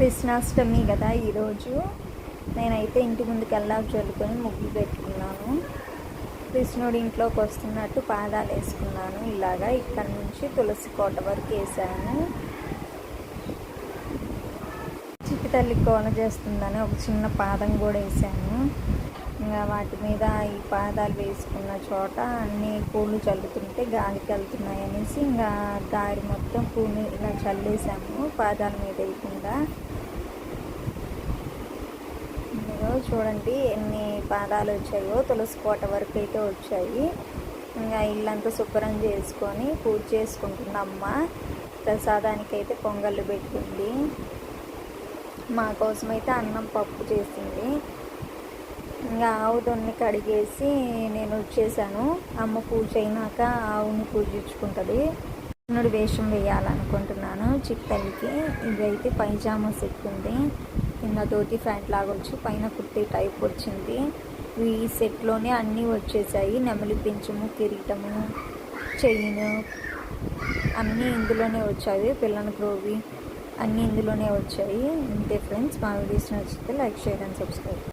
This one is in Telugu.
కృష్ణాష్టమి కదా ఈరోజు. నేనైతే ఇంటి ముందుకు వెళ్ళాక చల్లుకొని ముగ్గులు పెట్టుకున్నాను. కృష్ణుడి ఇంట్లోకి వస్తున్నట్టు పాదాలు వేసుకున్నాను. ఇలాగా ఇక్కడ నుంచి తులసి కోట వరకు వేసాను. చిట్టి తల్లి కోన చేస్తుందని ఒక చిన్న పాదం కూడా వేసాను. ఇంకా వాటి మీద ఈ పాదాలు వేసుకున్న చోట అన్ని పూలు చల్లుతుంటే గాలికి వెళ్తున్నాయి అనేసి ఇంకా దారి మొత్తం పూలు ఇలా చల్లేసాము పాదాల మీద వేయకుండా. చూడండి ఎన్ని పాదాలు వచ్చాయో. తులసి కోట వరకు అయితే వచ్చాయి. ఇంకా ఇల్లంతా శుభ్రం చేసుకొని పూజ చేసుకుంటుంది అమ్మ. ప్రసాదానికి అయితే పొంగళ్ళు పెట్టింది. మా కోసం అయితే అన్నం పప్పు చేసింది. ఇంకా ఆవు దొన్ని కడిగేసి నేను వచ్చేసాను. అమ్మ పూజ అయినాక ఆవుని పూజించుకుంటుంది. కృష్ణుడి వేషం వేయాలనుకుంటున్నాను చిట్టల్లికి. ఇదైతే పైజామా సెట్ ఉంది. కింద ధోతి ప్యాంట్ లాగా వచ్చి పైన కుర్తీ టైప్ వచ్చింది. ఈ సెట్లోనే అన్నీ వచ్చేసాయి. నెమలి పింఛము, కిరీటము, చైన్ అన్నీ ఇందులోనే వచ్చాయి. పిల్లల గ్రోవి అన్నీ ఇందులోనే వచ్చాయి. ఇంతే ఫ్రెండ్స్, మా వీడియోస్ నచ్చితే లైక్, షేర్ అండ్ సబ్స్క్రైబ్.